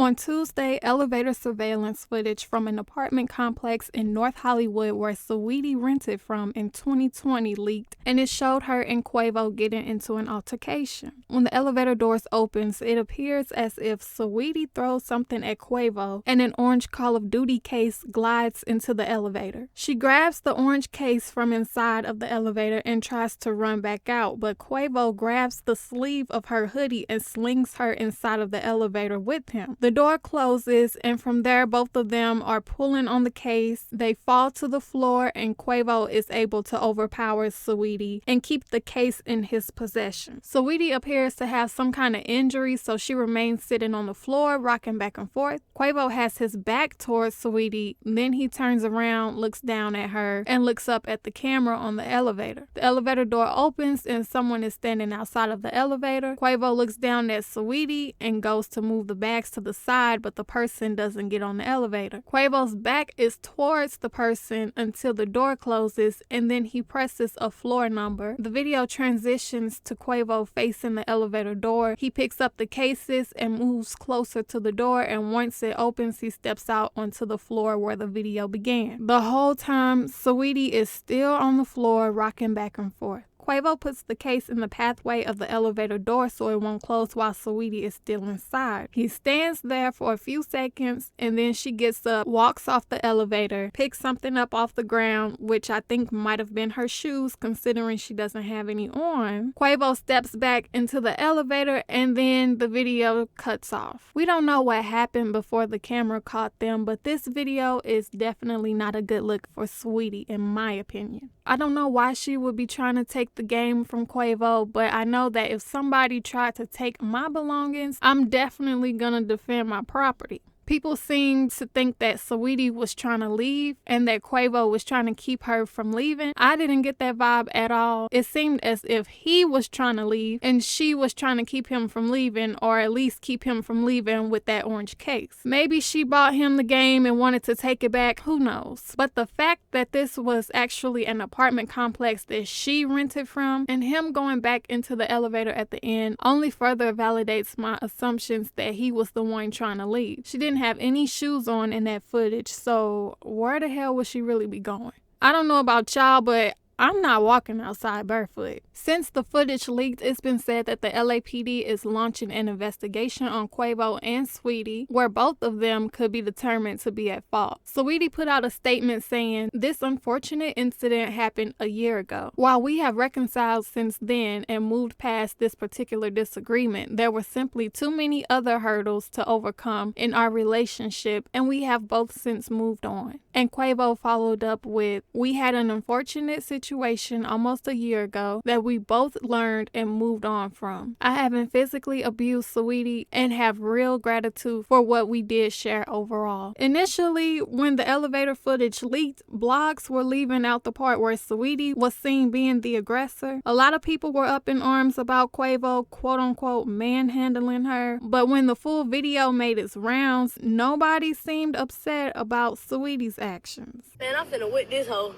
On Tuesday, elevator surveillance footage from an apartment complex in North Hollywood where Saweetie rented from in 2020 leaked, and it showed her and Quavo getting into an altercation. When the elevator doors opens, it appears as if Saweetie throws something at Quavo and an orange Call of Duty case glides into the elevator. She grabs the orange case from inside of the elevator and tries to run back out, but Quavo grabs the sleeve of her hoodie and slings her inside of the elevator with him. The door closes, and from there, both of them are pulling on the case. They fall to the floor, and Quavo is able to overpower Saweetie and keep the case in his possession. Saweetie appears to have some kind of injury, so she remains sitting on the floor, rocking back and forth. Quavo has his back towards Saweetie, then he turns around, looks down at her, and looks up at the camera on the elevator. The elevator door opens, and someone is standing outside of the elevator. Quavo looks down at Saweetie and goes to move the bags to the side, but the person doesn't get on the elevator. Quavo's back is towards the person until the door closes, and then he presses a floor number. The video transitions to Quavo facing the elevator door. He picks up the cases and moves closer to the door, and once it opens, he steps out onto the floor where the video began. The whole time, Saweetie is still on the floor, rocking back and forth. Quavo puts the case in the pathway of the elevator door so it won't close while Saweetie is still inside. He stands there for a few seconds, and then she gets up, walks off the elevator, picks something up off the ground, which I think might have been her shoes considering she doesn't have any on. Quavo steps back into the elevator, and then the video cuts off. We don't know what happened before the camera caught them, but this video is definitely not a good look for Saweetie in my opinion. I don't know why she would be trying to take the game from Quavo, but I know that if somebody tried to take my belongings, I'm definitely gonna defend my property. People seem to think that Saweetie was trying to leave and that Quavo was trying to keep her from leaving. I didn't get that vibe at all. It seemed as if he was trying to leave and she was trying to keep him from leaving, or at least keep him from leaving with that orange case. Maybe she bought him the game and wanted to take it back, who knows? But the fact that this was actually an apartment complex that she rented from, and him going back into the elevator at the end, only further validates my assumptions that he was the one trying to leave. She didn't have any shoes on in that footage, so where the hell would she really be going? I don't know about y'all, but I'm not walking outside barefoot. Since the footage leaked, it's been said that the LAPD is launching an investigation on Quavo and Saweetie, where both of them could be determined to be at fault. Saweetie put out a statement saying, "This unfortunate incident happened a year ago. While we have reconciled since then and moved past this particular disagreement, there were simply too many other hurdles to overcome in our relationship, and we have both since moved on." And Quavo followed up with, "We had an unfortunate situation almost a year ago that we both learned and moved on from. I haven't physically abused Saweetie and have real gratitude for what we did share overall." Initially, when the elevator footage leaked, blogs were leaving out the part where Saweetie was seen being the aggressor. A lot of people were up in arms about Quavo, quote unquote, manhandling her. But when the full video made its rounds, nobody seemed upset about Saweetie's actions. Man, I'm finna whip this hoe.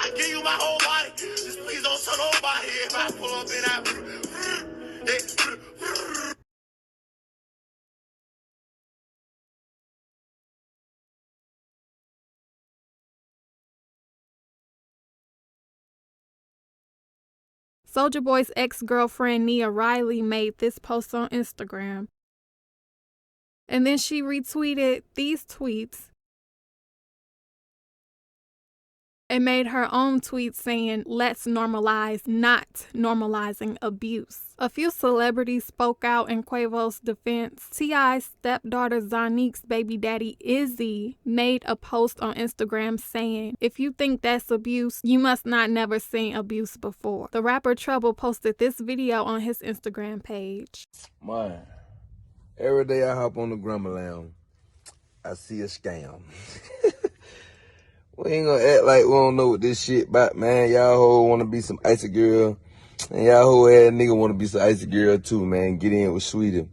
I give you my whole body. Just please don't show nobody if I pull up in that. Soulja Boy's ex-girlfriend Nia Riley made this post on Instagram, and then she retweeted these tweets and made her own tweet saying, "Let's normalize not normalizing abuse." A few celebrities spoke out in Quavo's defense. T.I.'s stepdaughter Zanique's baby daddy Izzy made a post on Instagram saying, "If you think that's abuse, you must not never seen abuse before." The rapper Trouble posted this video on his Instagram page. Man, every day I hop on the Grandma Lounge, I see a scam. We ain't gonna act like we don't know what this shit about, man. Y'all hoe wanna be some icy girl, and y'all hoe ass nigga wanna be some icy girl too, man. Get in with Saweetie.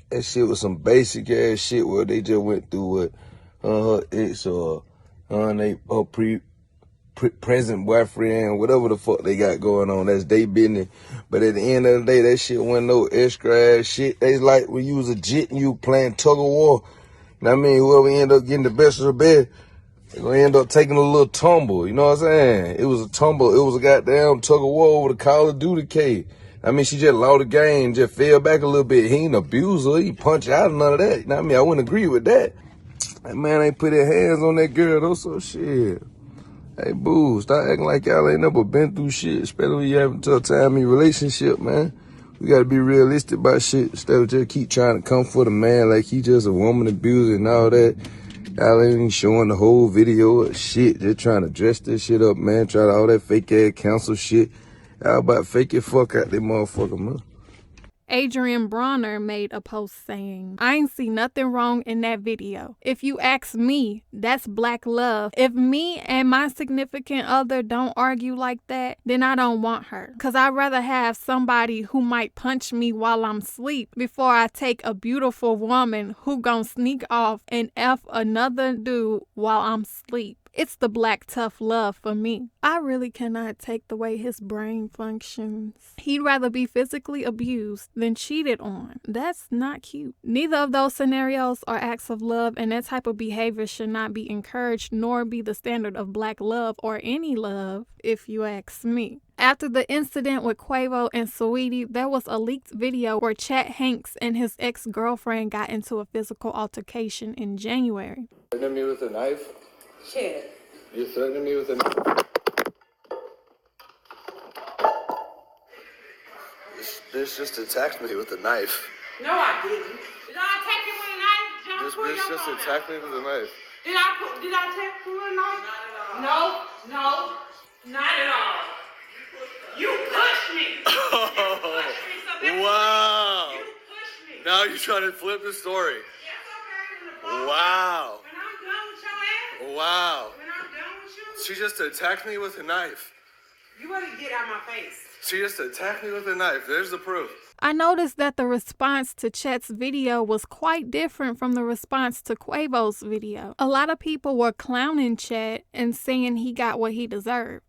That shit was some basic ass shit where they just went through with her ex or her present boyfriend, whatever the fuck they got going on. That's they business. But at the end of the day, that shit wasn't no extra ass shit. It's like when you was a jit and you playing tug of war. You know what I mean? Whoever end up getting the best of the bed, they're gonna end up taking a little tumble. You know what I'm saying? It was a tumble. It was a goddamn tug of war over the Call of Duty case. I mean, she just lost the game, just fell back a little bit. He ain't abuse her. He punch out none of that. You know what I mean? I wouldn't agree with that. That man ain't put his hands on that girl, though, so shit. Hey, boo, stop acting like y'all ain't never been through shit, especially when you having a tough time in your relationship, man. We gotta be realistic about shit instead of just keep trying to come for the man like he just a woman abuser and all that. Y'all ain't even showing the whole video of shit, just trying to dress this shit up, man. Try to all that fake ass counsel shit. Y'all about fake it fuck out that motherfucker, man. Adrian Bronner made a post saying, I ain't see nothing wrong in that video. If you ask me, that's black love. If me and my significant other don't argue like that, then I don't want her. Cause I'd rather have somebody who might punch me while I'm asleep before I take a beautiful woman who gon' sneak off and F another dude while I'm asleep. It's the black tough love for me. I really cannot take the way his brain functions. He'd rather be physically abused than cheated on. That's not cute. Neither of those scenarios are acts of love, and that type of behavior should not be encouraged nor be the standard of black love or any love, if you ask me. After the incident with Quavo and Saweetie, there was a leaked video where Chet Hanks and his ex-girlfriend got into a physical altercation in January. Threatening me with a knife? Chet. You're threatening me with a knife? This just attacked me with a knife. No, I didn't. Did I attack you with a knife? John, This bitch just attacked me with a knife. Did I attack you with a knife? No, not at all. You pushed me. Wow. You pushed me. Now you're trying to flip the story. Yes, okay. Wow. When I'm done with your ass. Wow. When I'm done with you. She just attacked me with a knife. You better get out my face. She just attacked me with a knife. There's the proof. I noticed that the response to Chet's video was quite different from the response to Quavo's video. A lot of people were clowning Chet and saying he got what he deserved.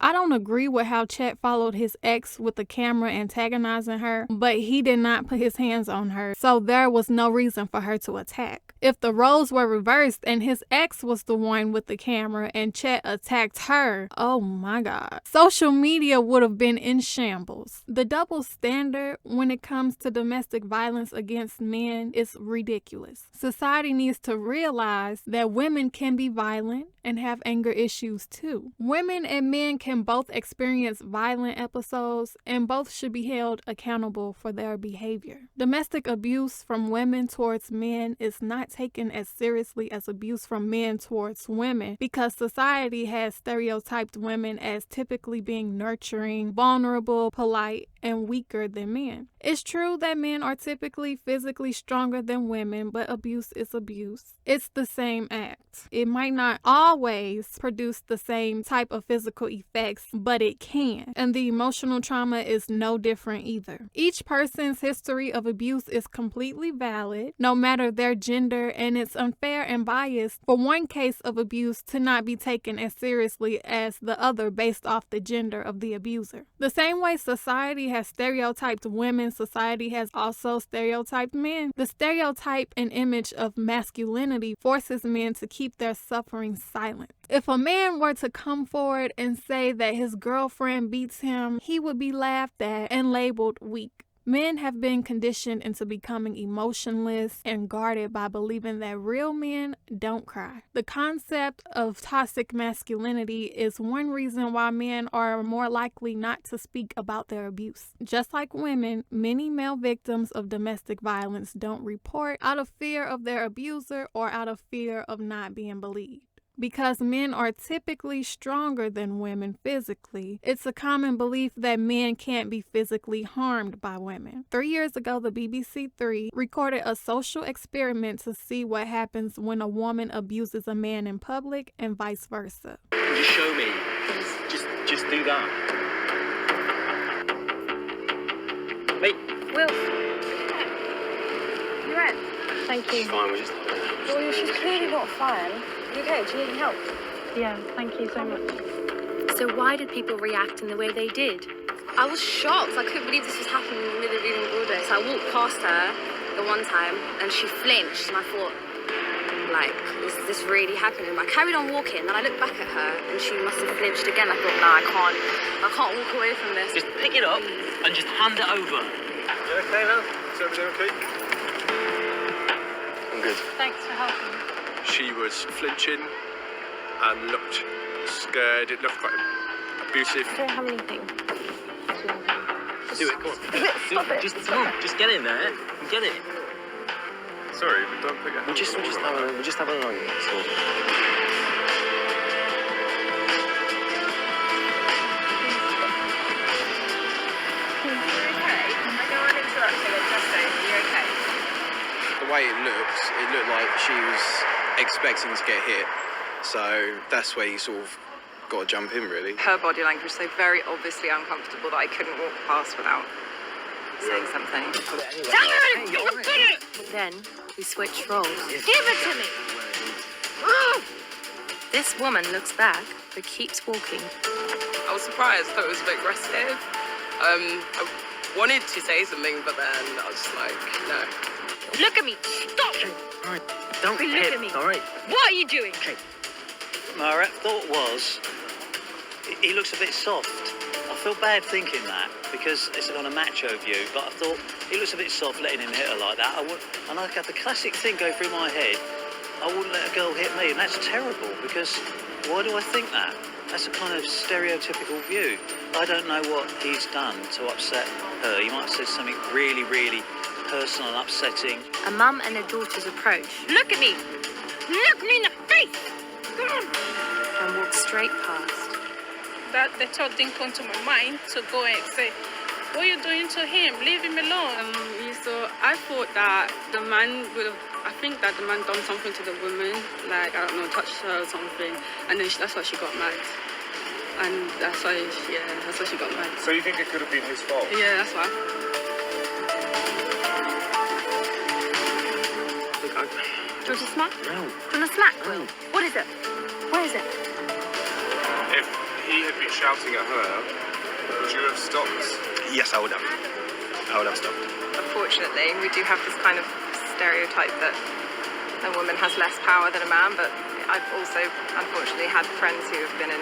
I don't agree with how Chet followed his ex with the camera antagonizing her, but he did not put his hands on her, so there was no reason for her to attack. If the roles were reversed and his ex was the one with the camera and Chet attacked her, oh my God. Social media would have been in shambles. The double standard when it comes to domestic violence against men is ridiculous. Society needs to realize that women can be violent and have anger issues too. Women and men can both experience violent episodes and both should be held accountable for their behavior. Domestic abuse from women towards men is not taken as seriously as abuse from men towards women because society has stereotyped women as typically being nurturing, vulnerable, polite, and weaker than men. It's true that men are typically physically stronger than women, but abuse is abuse. It's the same act. It might not always produce the same type of physical effects, but it can. And the emotional trauma is no different either. Each person's history of abuse is completely valid, no matter their gender, and it's unfair and biased for one case of abuse to not be taken as seriously as the other based off the gender of the abuser. The same way society has stereotyped women, society has also stereotyped men. The stereotype and image of masculinity forces men to keep their suffering silent. If a man were to come forward and say that his girlfriend beats him, he would be laughed at and labeled weak. Men have been conditioned into becoming emotionless and guarded by believing that real men don't cry. The concept of toxic masculinity is one reason why men are more likely not to speak about their abuse. Just like women, many male victims of domestic violence don't report out of fear of their abuser or out of fear of not being believed. Because men are typically stronger than women physically, it's a common belief that men can't be physically harmed by women. 3 years ago, the BBC 3 recorded a social experiment to see what happens when a woman abuses a man in public and vice versa. Just show me. Just do that. Wait. Will. You're right. Thank you. Fine, we're just... Well, she's clearly not fine. You okay? Do you need any help? Yeah, thank you so much. So why did people react in the way they did? I was shocked. I couldn't believe this was happening in the middle of reading order. So I walked past her the one time and she flinched and I thought, like, is this really happening? I carried on walking and I looked back at her and she must have flinched again. I thought, no, I can't walk away from this. Just pick it up and just hand it over. You okay now? Is everything okay? I'm good. Thanks for helping. She was flinching and looked scared. It looked quite abusive. I don't have anything. Do it, go on. Just get in there. Get it. Sorry, but don't put your We're just having an argument. That's all. The way it looked like she was expecting to get hit. So that's where you sort of got to jump in, really. Her body language so very obviously uncomfortable that I couldn't walk past without saying something. Then we switched roles. Give it to me! This woman looks back but keeps walking. I was surprised. I thought it was a bit aggressive. I wanted to say something, but then I was just like, no. Look at me! Stop! All right, don't Look hit. at me. All right. What are you doing? Okay. My thought was, he looks a bit soft. I feel bad thinking that because it's on a macho view, but I thought he looks a bit soft letting him hit her like that. And I had the classic thing go through my head. I wouldn't let a girl hit me, and that's terrible because why do I think that? That's a kind of stereotypical view. I don't know what he's done to upset her. He might have said something really, really personal and upsetting. A mum and her daughter's approach Look at me! Look me in the face! and walked straight past. That the thought didn't come to my mind to go and say, what are you doing to him? Leave him alone. So I thought that the man would have, I think that the man done something to the woman, like, I don't know, touched her or something, and then that's why she got mad. And that's why she got mad. So you think it could have been his fault? Yeah, that's why. Do you want a smack? No. Do you want a smack? No. What is it? Where is it? If he had been shouting at her, would you have stopped? Yes, I would have. I would have stopped. Unfortunately, we do have this kind of stereotype that a woman has less power than a man, but I've also, unfortunately, had friends who have been in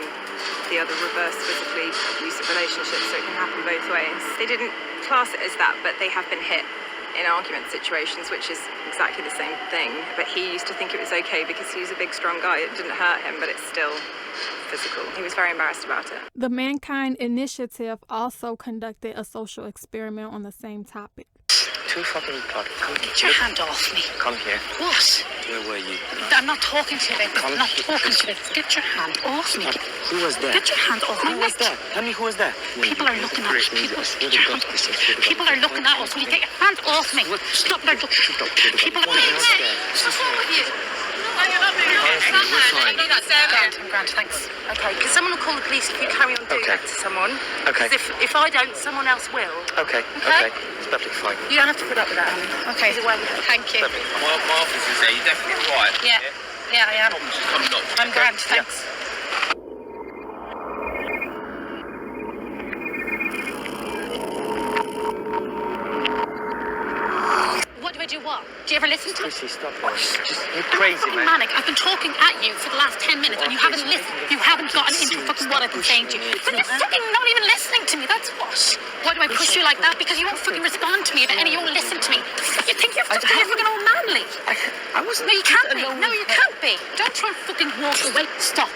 the other reverse physically abusive relationships, so it can happen both ways. They didn't class it as that, but they have been hit in argument situations, which is exactly the same thing. But he used to think it was okay because he was a big, strong guy. It didn't hurt him, but it's still physical. He was very embarrassed about it. The Mankind Initiative also conducted a social experiment on the same topic. Too fucking bloody. Get your hand off me. Come here. What? Where were you? I'm not talking to you, babe. I'm not talking to you. Get your hand off me. Who was there? Get your hand off me. Who was there? Tell me who was there. People are looking at us. People are looking at us. Will you get your hand off me? Stop. They're looking. People are looking at us. What's wrong with you? I'm grand, thanks. Okay, because someone will call the police if you carry on doing that to someone. Okay. Because if I don't, someone else will. Okay. It's perfectly fine. You don't have to put up with that, honey. Okay. Thank you. My office is there. You're definitely right. Yeah, I am. Just come knock. I'm grand, thanks. Do what? Do you ever listen to me? Chrissy, stop that. You're crazy, man. Manic. I've been talking at you for the last 10 minutes and you haven't listened. You haven't gotten into fucking what I've been saying to you. But you're fucking not even listening to me. That's what. Why do I push you like that? Because you won't fucking respond to me, and you won't listen to me. You think you're fucking all manly. I wasn't. No, you can't be. No, you can't be. Don't try and fucking walk away. Stop.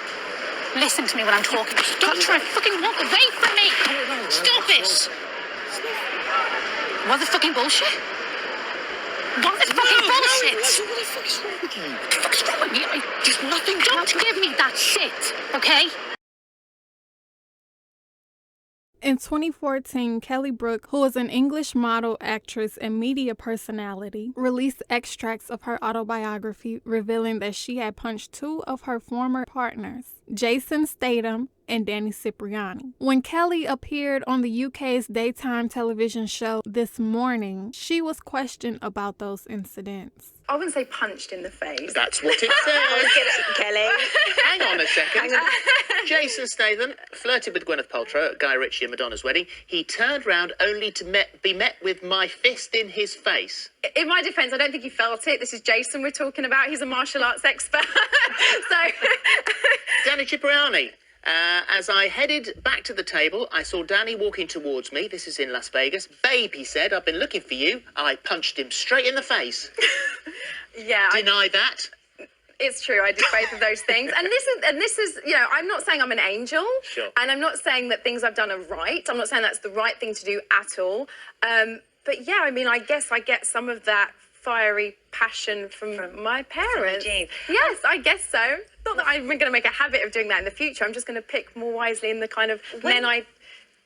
Listen to me when I'm talking. Don't try and fucking walk away from me. Stop it. What the fucking bullshit? What is fucking bullshit? What the fuck is wrong with you? What the fuck is wrong with me? There's nothing. Don't give me that shit, okay? In 2014, Kelly Brook, who is an English model, actress, and media personality, released extracts of her autobiography revealing that she had punched two of her former partners. Jason Statham, and Danny Cipriani. When Kelly appeared on the UK's daytime television show This Morning, she was questioned about those incidents. I wouldn't say punched in the face. That's what it says. Kelly. Hang on a second. Jason Statham flirted with Gwyneth Paltrow at Guy Ritchie and Madonna's wedding. He turned round only to be met with my fist in his face. In my defence, I don't think he felt it. This is Jason we're talking about. He's a martial arts expert. Danny Cipriani. As I headed back to the table, I saw Danny walking towards me. This is in Las Vegas. Babe, he said, I've been looking for you. I punched him straight in the face. Yeah. Deny that. It's true. I did both of those things. And this is, you know, I'm not saying I'm an angel. Sure. And I'm not saying that things I've done are right. I'm not saying that's the right thing to do at all. But yeah, I mean, I guess I get some of that fiery passion from my parents. Yes, I guess so. Not that I'm going to make a habit of doing that in the future. I'm just going to pick more wisely in the kind of men I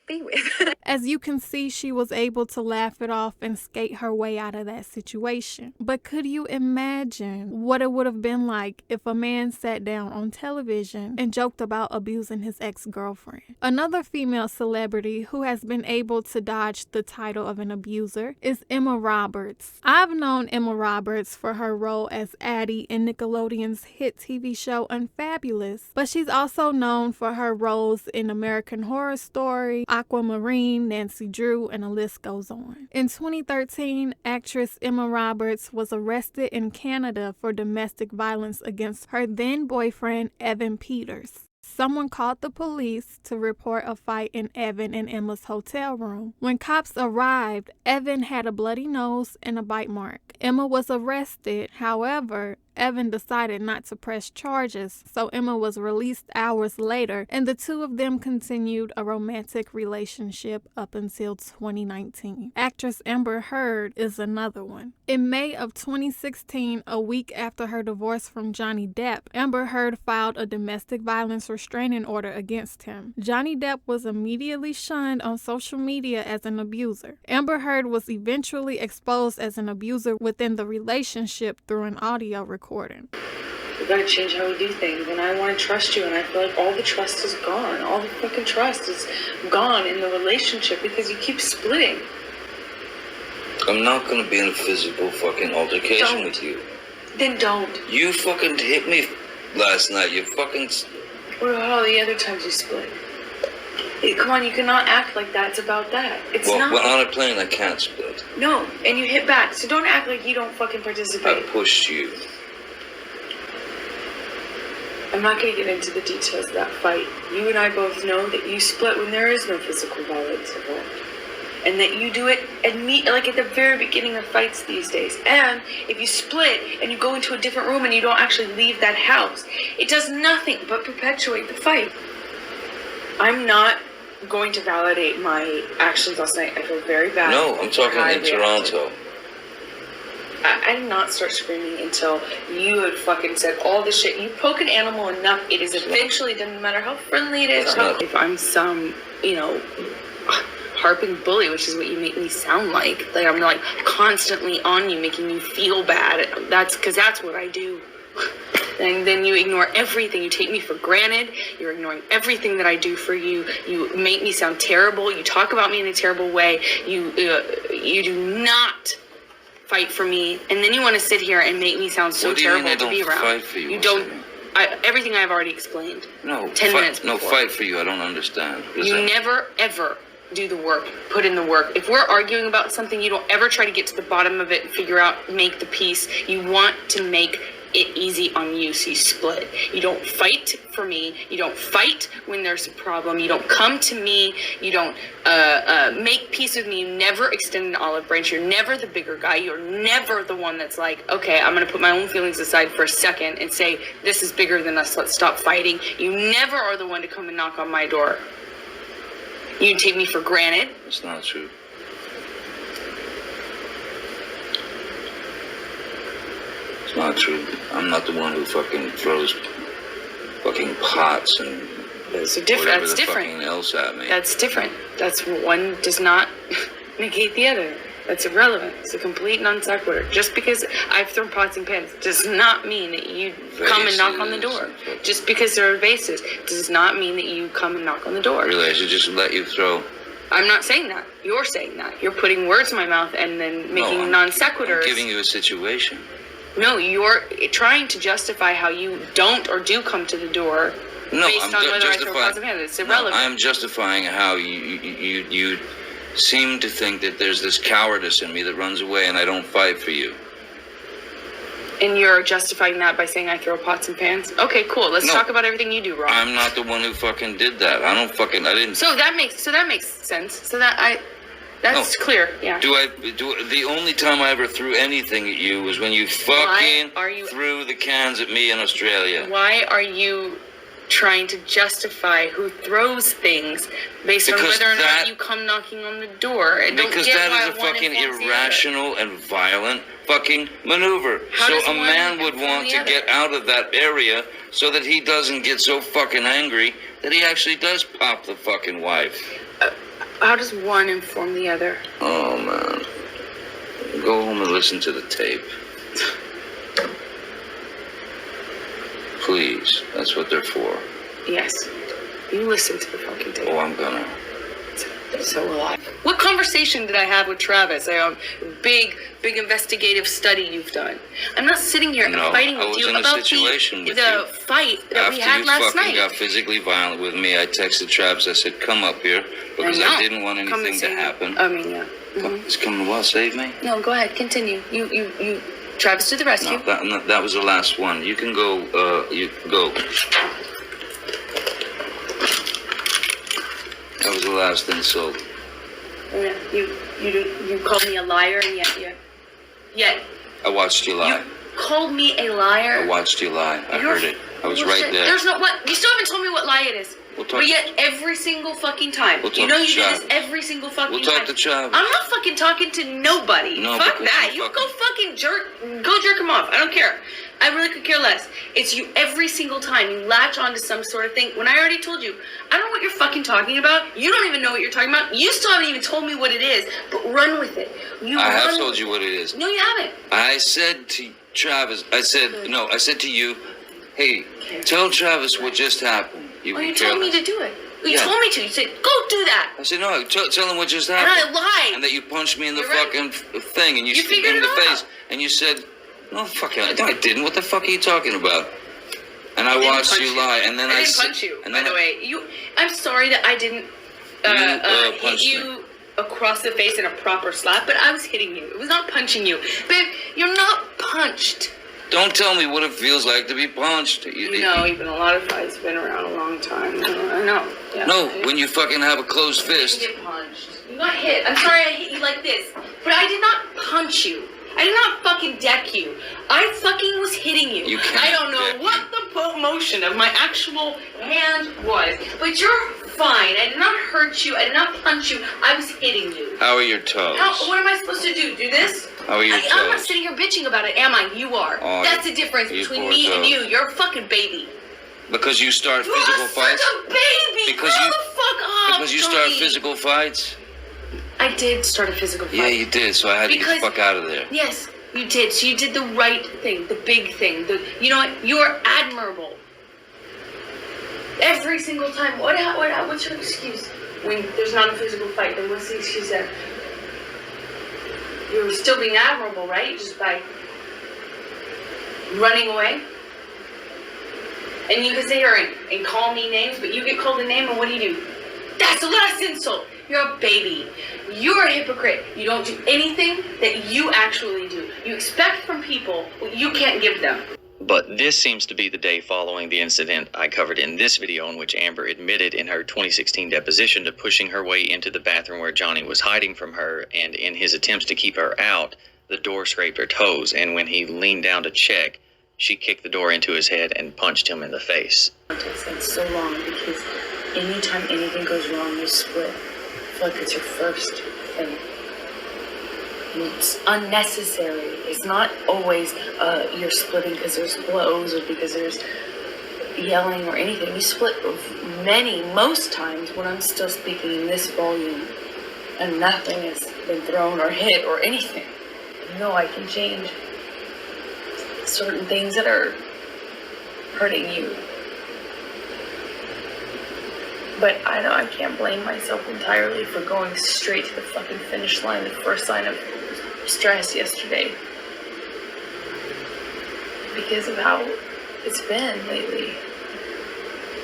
be with. As you can see, she was able to laugh it off and skate her way out of that situation. But could you imagine what it would have been like if a man sat down on television and joked about abusing his ex-girlfriend? Another female celebrity who has been able to dodge the title of an abuser is Emma Roberts. I've known Emma Roberts for her role as Addie in Nickelodeon's hit TV show Unfabulous, but she's also known for her roles in American Horror Story, Aquamarine, Nancy Drew, and the list goes on. In 2013, actress Emma Roberts was arrested in Canada for domestic violence against her then boyfriend, Evan Peters. Someone called the police to report a fight in Evan and Emma's hotel room. When cops arrived, Evan had a bloody nose and a bite mark. Emma was arrested. However, Evan decided not to press charges, so Emma was released hours later, and the two of them continued a romantic relationship up until 2019. Actress Amber Heard is another one. In May of 2016, a week after her divorce from Johnny Depp, Amber Heard filed a domestic violence restraining order against him. Johnny Depp was immediately shunned on social media as an abuser. Amber Heard was eventually exposed as an abuser within the relationship through an audio recording. We gotta change how we do things, and I want to trust you, and I feel like all the trust is gone. All the fucking trust is gone in the relationship because you keep splitting. I'm not gonna be in a physical fucking altercation with you. Then don't. You fucking hit me last night. You fucking... What about all the other times you split? Hey, come on, you cannot act like that. It's about that. It's not. Well, on a plane, I can't split. No, and you hit back, so don't act like you don't fucking participate. I pushed you. I'm not going to get into the details of that fight. You and I both know that you split when there is no physical violence involved. And that you do it like at the very beginning of fights these days. And if you split and you go into a different room and you don't actually leave that house, it does nothing but perpetuate the fight. I'm not going to validate my actions last night. I feel very bad. No, I'm talking in Toronto. I did not start screaming until you had fucking said all the shit. You poke an animal enough, it is eventually, doesn't matter how friendly it is. If I'm some, harping bully, which is what you make me sound like. Like I'm like constantly on you, making you feel bad. That's because that's what I do. And then you ignore everything. You take me for granted. You're ignoring everything that I do for you. You make me sound terrible. You talk about me in a terrible way. You do not fight for me, and then you want to sit here and make me sound so terrible to be around. Fight for you? You don't. Everything I've already explained. No. 10 minutes before. No, fight for you. I don't understand. You never ever do the work. Put in the work. If we're arguing about something, you don't ever try to get to the bottom of it and figure out, make the peace. You want to make it easy on you, so you split. You don't fight for me. You don't fight when there's a problem. You don't come to me. You don't make peace with me. You never extend an olive branch. You're never the bigger guy. You're never the one that's like, okay, I'm going to put my own feelings aside for a second and say, this is bigger than us. Let's stop fighting. You never are the one to come and knock on my door. You take me for granted. It's not true. It's not true. I'm not the one who fucking throws fucking pots and so different. That's different. Fucking else at me. That's different. That's one does not negate the other. That's irrelevant. It's a complete non sequitur. Just because I've thrown pots and pans does not mean that you come and knock on the door. Just because there are vases does not mean that you come and knock on the door. Really, I should just let you throw. I'm not saying that. You're saying that. You're putting words in my mouth and then making non sequiturs. I'm giving you a situation. No, you're trying to justify how you don't or do come to the door based on whether I throw pots and pans. It's irrelevant. No, I'm justifying how you seem to think that there's this cowardice in me that runs away and I don't fight for you. And you're justifying that by saying I throw pots and pans? Okay, cool. Let's talk about everything you do wrong. I'm not the one who fucking did that. I didn't. So that makes sense. That's clear. Yeah. The only time I ever threw anything at you was when you fucking threw the cans at me in Australia. Why are you trying to justify who throws things based on whether or not you come knocking on the door? Because that is a fucking irrational and violent fucking maneuver. So a man would want to get out of that area so that he doesn't get so fucking angry that he actually does pop the fucking wife. How does one inform the other? Oh, man. Go home and listen to the tape. Please. That's what they're for. Yes. You listen to the fucking tape. Oh, I'm gonna. So will I. What conversation did I have with Travis? Big investigative study you've done. I'm not sitting here and fighting with you about the fight that we had last night. After you fucking got physically violent with me, I texted Travis. I said, come up here, because I didn't want anything to happen. I mean, yeah. It's coming to what? Save me? No, go ahead. Continue. You Travis to the rescue. No, that was the last one. You can go, go. That was the last insult. Yeah, you called me a liar, and yet I watched you lie. You called me a liar. I watched you lie. I heard it. I was right there. There's no what. You still haven't told me what lie it is. But yet every single fucking time. You know you do this every single fucking time. We'll talk to Travis. I'm not fucking talking to nobody. No, fuck that. You go fucking jerk him off. I don't care. I really could care less. It's you every single time. You latch onto some sort of thing. When I already told you, I don't know what you're fucking talking about. You don't even know what you're talking about. You still haven't even told me what it is. But run with it. I have told you what it is. No, you haven't. I said to Travis, I said to you, hey, tell Travis what just happened. You told me to do it. You told me to. You said, go do that. I said, no, tell him what just happened. And I lied. And that you punched me in the fucking thing. And you figured in the it face. out. And you said, no, fucking, I didn't. What the fuck are you talking about? And I watched you lie. And then I didn't punch you, by the way. I'm sorry that I didn't hit you across the face in a proper slap, but I was hitting you. It was not punching you. Babe, you're not punched. Don't tell me what it feels like to be punched. Even a lot of fights been around a long time. I know. Yeah. No, when you fucking have a closed fist. You get punched. You got hit. I'm sorry I hit you like this, but I did not punch you. I did not fucking deck you. I fucking was hitting you. I don't know what the motion of my actual hand was, but you're fine. I did not hurt you. I did not punch you. I was hitting you. How are your toes? What am I supposed to do? Do this? How are your toes? I'm not sitting here bitching about it, am I? You are. Oh, that's the difference between me and you. You're a fucking baby. Because you start physical fights? You're such a baby. Grow the fuck up, because you start physical fights? I did start a physical fight. Yeah, you did, so I had to get the fuck out of there. Yes, you did. So you did the right thing, the big thing. You know what? You're admirable. Every single time. What's your excuse? When there's not a physical fight, then what's the excuse there? You're still being admirable, right? Just by running away? And you can sit here and call me names, but you get called a name, and what do? That's the last insult. You're a baby. You're a hypocrite. You don't do anything that you actually do. You expect from people what you can't give them. But this seems to be the day following the incident I covered in this video, in which Amber admitted in her 2016 deposition to pushing her way into the bathroom where Johnny was hiding from her, and in his attempts to keep her out, the door scraped her toes, and when he leaned down to check, she kicked the door into his head and punched him in the face. It's so long because anytime anything goes wrong, you split. I feel like it's your first thing. It's unnecessary. It's not always you're splitting because there's blows or because there's yelling or anything. You split most times when I'm still speaking in this volume, and nothing is been thrown or hit or anything. No, I can change certain things that are hurting you. But I know I can't blame myself entirely for going straight to the fucking finish line, the first sign of stress yesterday. Because of how it's been lately.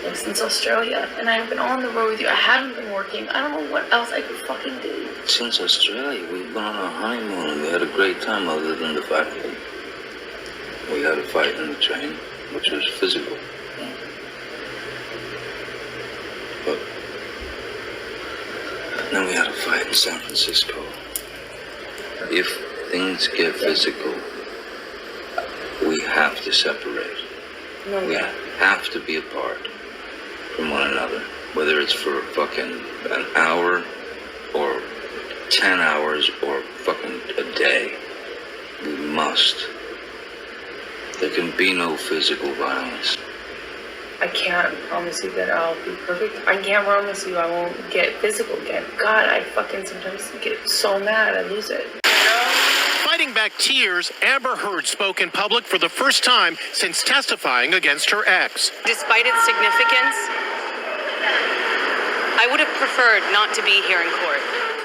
Like since Australia. And I've been on the road with you. I haven't been working. I don't know what else I could fucking do. Since Australia, we've been on our honeymoon and we had a great time other than the fact that we had a fight in the train, which was physical. Yeah. But then we had a fight in San Francisco. If things get physical, we have to separate. No, we have to be apart from one another, whether it's for fucking an hour or 10 hours or fucking a day. We must. There can be no physical violence. I can't promise you that I'll be perfect. I can't promise you I won't get physical again. God, I fucking sometimes get so mad I lose it. Fighting back tears, Amber Heard spoke in public for the first time since testifying against her ex. Despite its significance, I would have preferred not to be here in court.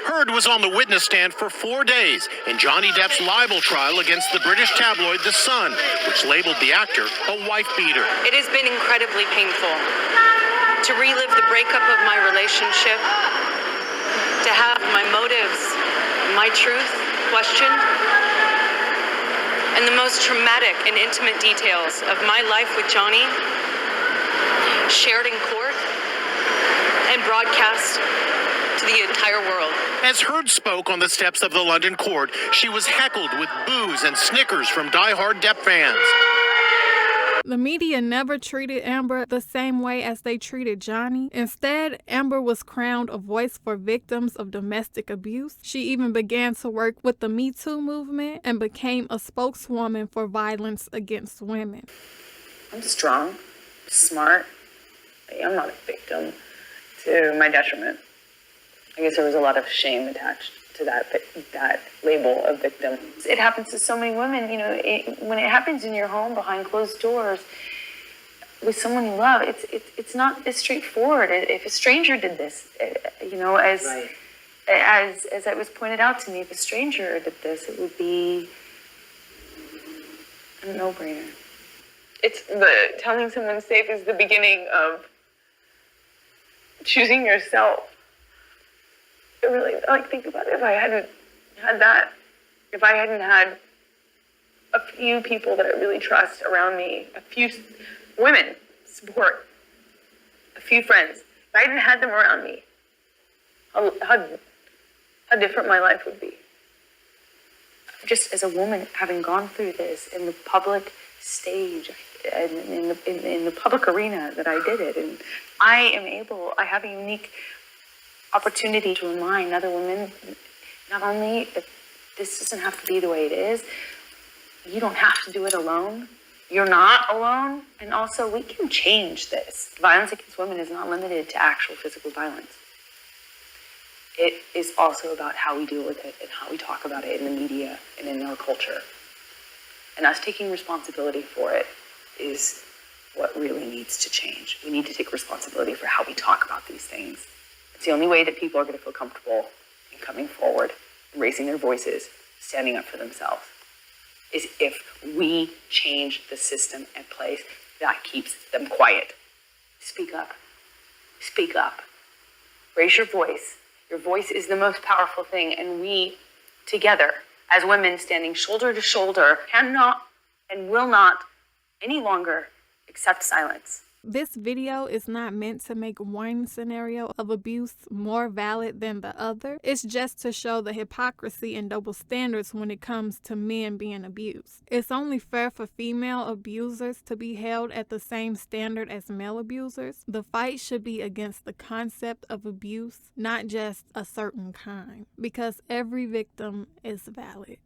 Heard was on the witness stand for 4 days in Johnny Depp's libel trial against the British tabloid The Sun, which labeled the actor a wife beater. It has been incredibly painful to relive the breakup of my relationship, to have my motives, my truth questioned, and the most traumatic and intimate details of my life with Johnny shared in court and broadcast to the entire world. As Heard spoke on the steps of the London court, she was heckled with boos and snickers from die-hard Depp fans. The media never treated Amber the same way as they treated Johnny. Instead, Amber was crowned a voice for victims of domestic abuse. She even began to work with the Me Too movement and became a spokeswoman for violence against women. I'm strong, smart. I'm not a victim to my detriment. I guess there was a lot of shame attached to that label of victim. It happens to so many women, you know, when it happens in your home behind closed doors with someone you love, it's not as straightforward. If a stranger did this, you know, as it was pointed out to me, if a stranger did this, it would be a no-brainer. It's telling someone safe is the beginning of choosing yourself. I really, like, think about it. If I hadn't had that, if I hadn't had a few people that I really trust around me, a few women, support, a few friends, if I hadn't had them around me, how different my life would be. Just as a woman, having gone through this in the public stage, and in the public arena that I did it, and I have a unique opportunity to remind other women not only that this doesn't have to be the way it is, you don't have to do it alone, you're not alone, and also we can change this. Violence against women is not limited to actual physical violence. It is also about how we deal with it and how we talk about it in the media and in our culture. And us taking responsibility for it is what really needs to change. We need to take responsibility for how we talk about these things. It's the only way that people are going to feel comfortable in coming forward, raising their voices, standing up for themselves, is if we change the system in place that keeps them quiet. Speak up. Speak up. Raise your voice. Your voice is the most powerful thing, and we, together, as women standing shoulder to shoulder, cannot and will not any longer accept silence. This video is not meant to make one scenario of abuse more valid than the other. It's just to show the hypocrisy and double standards when it comes to men being abused. It's only fair for female abusers to be held at the same standard as male abusers. The fight should be against the concept of abuse, not just a certain kind, because every victim is valid.